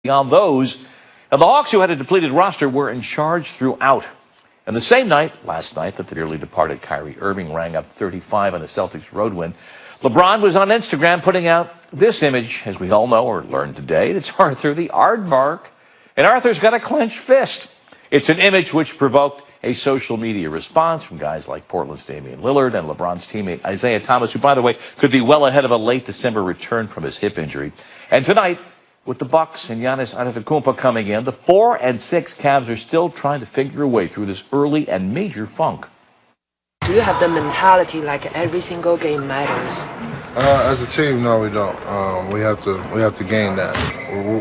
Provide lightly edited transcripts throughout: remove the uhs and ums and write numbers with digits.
on those. And the Hawks, who had a depleted roster, were in charge throughout. And the same night, last night, that the dearly departed Kyrie Irving rang up 35 on the Celtics road win, LeBron was on Instagram putting out this image, as we all know or learned today. It's Arthur the Aardvark. And Arthur's got a clenched fist. It's an image which provoked a social media response from guys like Portland's Damian Lillard and LeBron's teammate Isaiah Thomas, who, by the way, could be well ahead of a late December return from his hip injury. And tonight, with the Bucks and Giannis Antetokounmpo coming in, the 4 and 6 Cavs are still trying to figure a way through this early and major funk. Do you have the mentality like every single game matters? As a team, no, we don't. We have to gain that.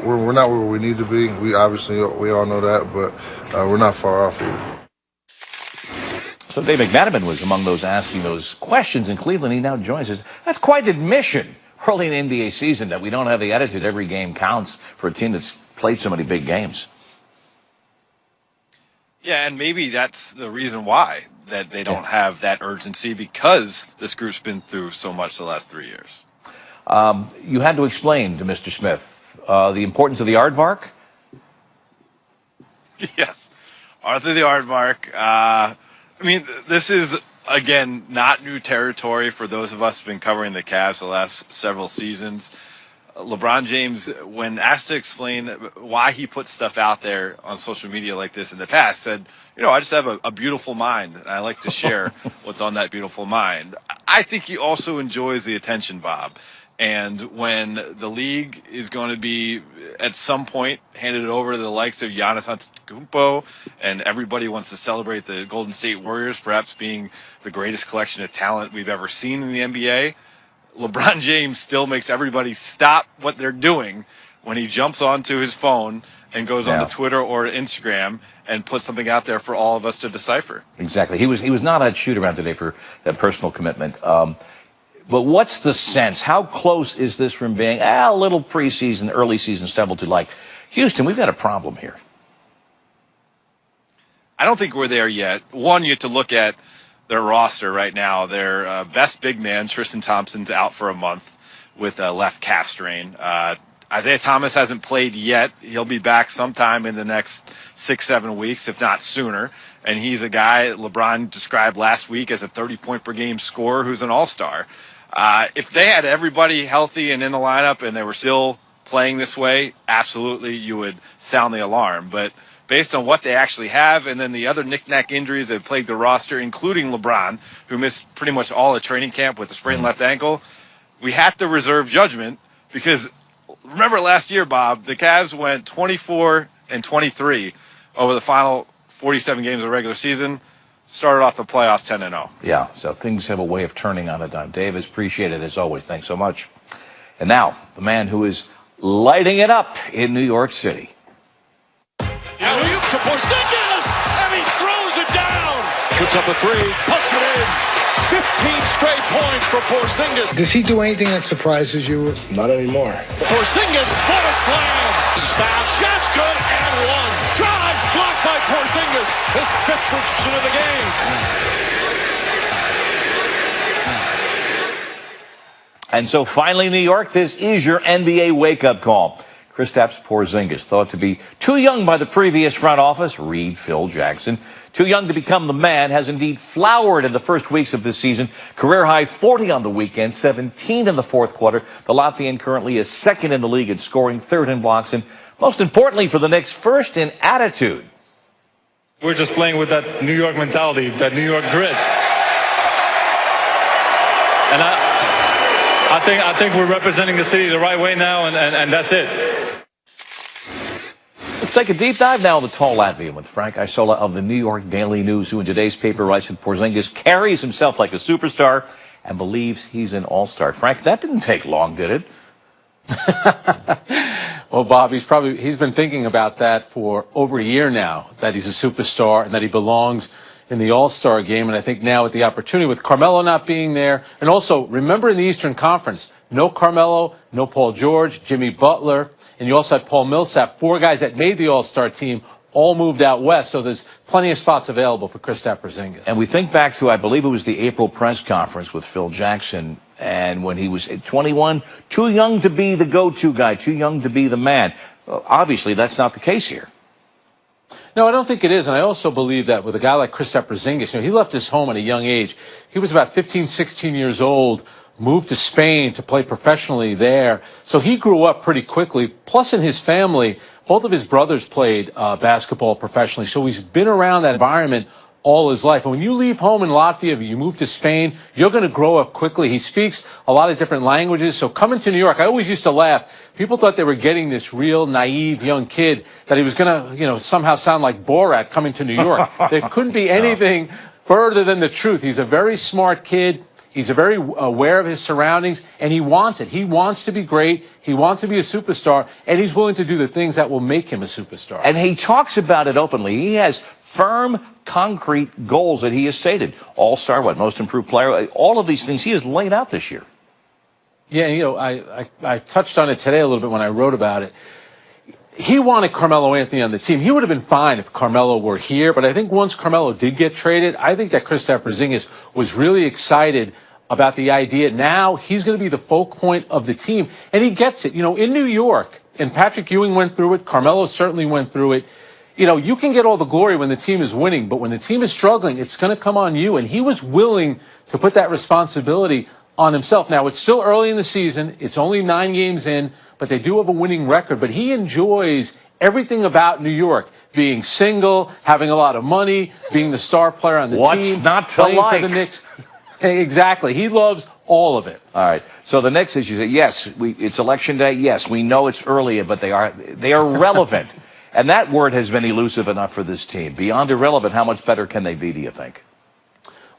We're not where we need to be. We all know that, but we're not far off either. So Dave McManaman was among those asking those questions in Cleveland. He now joins us. That's quite an admission early in the NBA season that we don't have the attitude every game counts for a team that's played so many big games. Yeah, and maybe that's the reason why that they don't have that urgency, because this group's been through so much the last 3 years. You had to explain to Mr. Smith the importance of the aardvark? Yes, Arthur the Aardvark. I mean, this is, again, not new territory for those of us who've been covering the Cavs the last several seasons. LeBron James, when asked to explain why he put stuff out there on social media like this in the past, said, I just have a beautiful mind, and I like to share what's on that beautiful mind. I think he also enjoys the attention, Bob. And when the league is going to be, at some point, handed it over to the likes of Giannis Antetokounmpo, and everybody wants to celebrate the Golden State Warriors perhaps being the greatest collection of talent we've ever seen in the NBA, LeBron James still makes everybody stop what they're doing when he jumps onto his phone and goes onto Twitter or Instagram and puts something out there for all of us to decipher. Exactly. He was not at shoot-around today for that personal commitment. But what's the sense? How close is this from being a little preseason, early season stuff to like, Houston, we've got a problem here? I don't think we're there yet. One, you have to look at their roster right now. Their best big man, Tristan Thompson's out for a month with a left calf strain. Isaiah Thomas hasn't played yet. He'll be back sometime in the next 6-7 weeks, if not sooner. And he's a guy LeBron described last week as a 30-point-per-game scorer who's an all-star. If they had everybody healthy and in the lineup and they were still playing this way, absolutely you would sound the alarm. But based on what they actually have and then the other knick-knack injuries that plagued the roster, including LeBron, who missed pretty much all of training camp with a sprained left ankle, we have to reserve judgment because remember last year, Bob, the Cavs went 24-23 over the final 47 games of the regular season, started off the playoffs 10-0. Yeah, so things have a way of turning on a dime. Davis, appreciate it as always. Thanks so much. And now, the man who is lighting it up in New York City. Alley-oop to Porzingis, and he throws it down. Puts up a three, puts it in. 15 straight points for Porzingis. Does he do anything that surprises you? Not anymore. Porzingis for the slam. He's fouled. Shot's good and one. Drives blocked by Porzingis. His 5th possession of the game. And so finally, New York, this is your NBA wake-up call. Kristaps Porzingis, thought to be too young by the previous front office, Reed, Phil Jackson. Too young to become the man, has indeed flowered in the first weeks of this season. Career high 40 on the weekend, 17 in the fourth quarter. The Latvian currently is 2nd in the league in scoring, 3rd in blocks, and most importantly for the Knicks, 1st in attitude. We're just playing with that New York mentality, that New York grit. And I think we're representing the city the right way now, and that's it. Let's take a deep dive now on the tall Latvian with Frank Isola of the New York Daily News, who in today's paper writes that Porzingis carries himself like a superstar and believes he's an all-star. Frank, that didn't take long, did it? Well, Bob, he's been thinking about that for over a year now, that he's a superstar and that he belongs in the All-Star game. And I think now with the opportunity, with Carmelo not being there, and also remember in the Eastern Conference, no Carmelo, no Paul George, Jimmy Butler, and you also had Paul Millsap, 4 guys that made the All-Star team, all moved out west. So there's plenty of spots available for Kristaps Porzingis. And we think back to, I believe it was the April press conference with Phil Jackson, and when he was 21, too young to be the go-to guy, too young to be the man. obviously, that's not the case here. No, I don't think it is. And I also believe that with a guy like Kristaps Porzingis, he left his home at a young age. He was about 15, 16 years old, moved to Spain to play professionally there. So he grew up pretty quickly. Plus, in his family, both of his brothers played basketball professionally. So he's been around that environment all his life. And when you leave home in Latvia, you move to Spain, you're going to grow up quickly. He speaks a lot of different languages. So coming to New York, I always used to laugh. People thought they were getting this real naive young kid that he was going to, somehow sound like Borat coming to New York. There couldn't be anything further than the truth. He's a very smart kid. He's very aware of his surroundings, and he wants it. He wants to be great. He wants to be a superstar, and he's willing to do the things that will make him a superstar. And he talks about it openly. He has firm, concrete goals that he has stated. All-star, most improved player, all of these things he has laid out this year. Yeah, I touched on it today a little bit when I wrote about it. He wanted Carmelo Anthony on the team. He would have been fine if Carmelo were here, but I think once Carmelo did get traded, I think that Kristaps Porzingis was really excited about the idea. Now he's going to be the focal point of the team, and he gets it. In New York, and Patrick Ewing went through it, Carmelo certainly went through it. You can get all the glory when the team is winning, but when the team is struggling, it's going to come on you, and he was willing to put that responsibility on himself. Now, it's still early in the season. It's only 9 games in, but they do have a winning record. But he enjoys everything about New York, being single, having a lot of money, being the star player on the team. What's not to playing like? For the Knicks. Exactly. He loves all of it. All right. So the Knicks, as you say, yes, it's election day. Yes, we know it's early, but they are relevant. And that word has been elusive enough for this team. Beyond irrelevant, how much better can they be, do you think?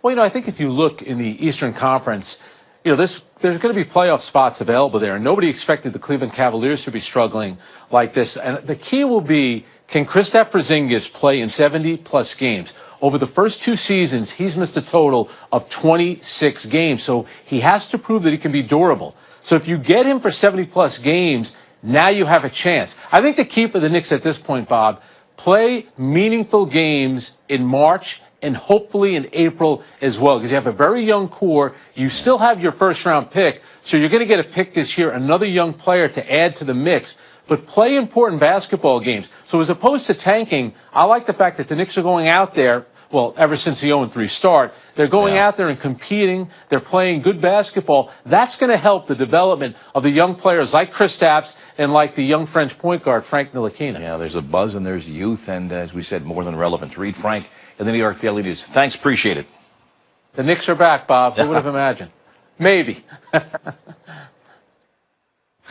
Well, I think if you look in the Eastern Conference, there's going to be playoff spots available there. And nobody expected the Cleveland Cavaliers to be struggling like this. And the key will be, can Kristaps Porzingis play in 70-plus games? Over the first 2 seasons, he's missed a total of 26 games. So he has to prove that he can be durable. So if you get him for 70-plus games, now you have a chance. I think the key for the Knicks at this point, Bob, play meaningful games in March and hopefully in April as well, because you have a very young core. You still have your first-round pick, so you're going to get a pick this year, another young player to add to the mix. But play important basketball games. So as opposed to tanking, I like the fact that the Knicks are going out there, ever since the 0-3 start, they're going out there and competing. They're playing good basketball. That's going to help the development of the young players like Kristaps and like the young French point guard, Frank Ntilikina. Yeah, there's a buzz and there's youth, and as we said, more than relevance. Read Frank in the New York Daily News. Thanks, appreciate it. The Knicks are back, Bob. Who would have imagined? Maybe.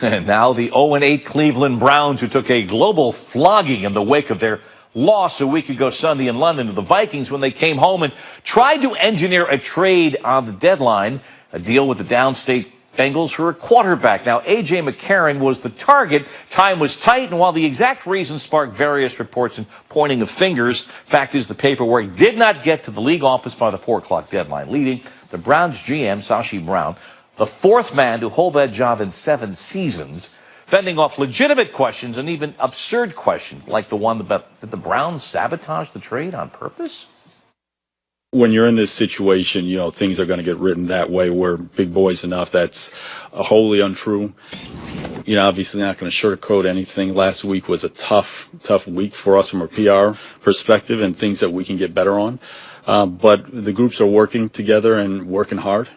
And now the 0-8 Cleveland Browns, who took a global flogging in the wake of their loss a week ago Sunday in London to the Vikings when they came home and tried to engineer a trade on the deadline, a deal with the downstate Bengals for a quarterback. Now, A.J. McCarron was the target. Time was tight, and while the exact reason sparked various reports and pointing of fingers, fact is the paperwork did not get to the league office by the 4 o'clock deadline, leading the Browns GM, Sashi Brown, the 4th man to hold that job in 7 seasons, fending off legitimate questions and even absurd questions like the one about did the Browns sabotage the trade on purpose? When you're in this situation, things are going to get written that way. We're big boys enough. That's wholly untrue. Obviously not going to sugarcoat anything. Last week was a tough week for us from a PR perspective and things that we can get better on. But the groups are working together and working hard.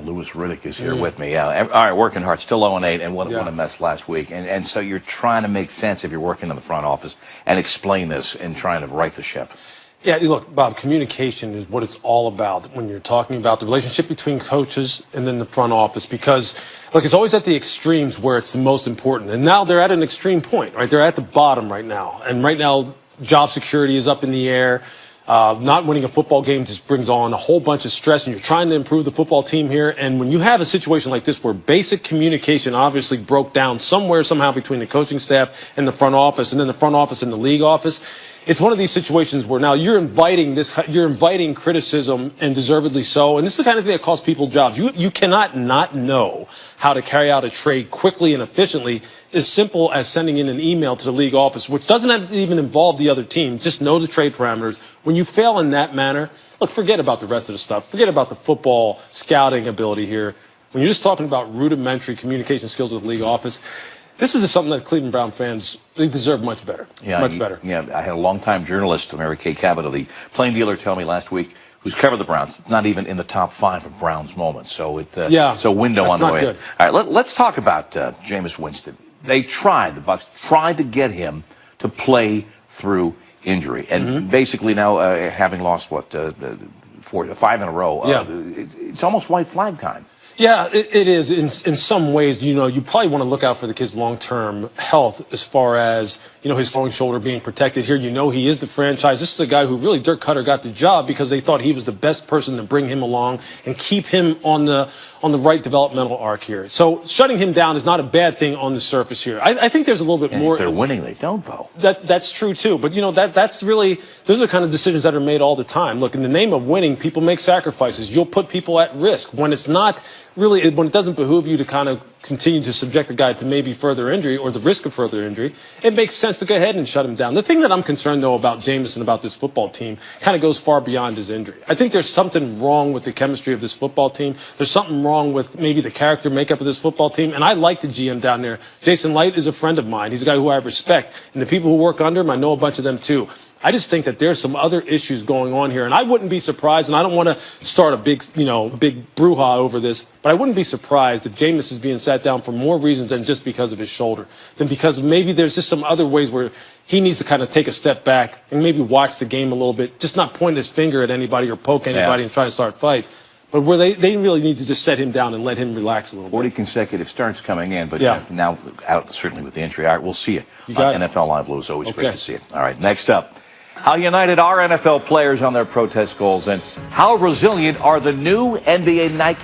Louis Riddick is here with me. All right, working hard. Still 0-8, and what a mess last week. And so you're trying to make sense if you're working in the front office and explain this and trying to right the ship. Yeah, look, Bob, communication is what it's all about when you're talking about the relationship between coaches and then the front office, because, look, it's always at the extremes where it's the most important. And now they're at an extreme point, right? They're at the bottom right now. And right now, job security is up in the air. Not winning a football game just brings on a whole bunch of stress, and you're trying to improve the football team here. And when you have a situation like this where basic communication obviously broke down somewhere, somehow between the coaching staff and the front office, and then the front office and the league office, it's one of these situations where now you're inviting criticism, and deservedly so. And this is the kind of thing that costs people jobs. You cannot not know how to carry out a trade quickly and efficiently, as simple as sending in an email to the league office, which doesn't even involve the other team. Just know the trade parameters. When you fail in that manner, look, forget about the rest of the stuff. Forget about the football scouting ability here. When you're just talking about rudimentary communication skills with the league office, This is something that Cleveland Brown fans, they deserve much better. Much better. Yeah, I had a longtime journalist, Mary Kay Cabot of the Plain Dealer, tell me last week, who's covered the Browns. It's not even in the top 5 of Browns moments. So it's a window on the way. Good. All right, let's talk about Jameis Winston. The Bucs tried to get him to play through injury, and basically now having lost 5 in a row, it's almost white flag time. Yeah, it is. In some ways, you probably want to look out for the kid's long-term health as far as, his throwing shoulder being protected here. He is the franchise. This is a guy who really, Dirk Cutter got the job because they thought he was the best person to bring him along and keep him on the right developmental arc here. So shutting him down is not a bad thing on the surface here. I think there's a little bit more. If they're winning, they don't, though. That's true, too. But, that's really, those are kind of decisions that are made all the time. Look, in the name of winning, people make sacrifices. You'll put people at risk. When it's not really, when it doesn't behoove you to kind of continue to subject the guy to maybe further injury or the risk of further injury, it makes sense to go ahead and shut him down. The thing that I'm concerned, though, about Jameis and about this football team kind of goes far beyond his injury. I think there's something wrong with the chemistry of this football team. There's something wrong with maybe the character makeup of this football team. And I like the GM down there. Jason Light is a friend of mine. He's a guy who I respect. And the people who work under him, I know a bunch of them, too. I just think that there's some other issues going on here, and I wouldn't be surprised, and I don't want to start a big brouhaha over this, but I wouldn't be surprised if Jameis is being sat down for more reasons than just because of his shoulder, than because maybe there's just some other ways where he needs to kind of take a step back and maybe watch the game a little bit, just not point his finger at anybody or poke anybody and try to start fights. But where they really need to just set him down and let him relax a little bit. 40 consecutive starts coming in, but now out certainly with the injury. All right, we'll see you got on NFL Live, Lou. It's always great to see you. All right, next up. How united are NFL players on their protest goals, and how resilient are the new NBA Nike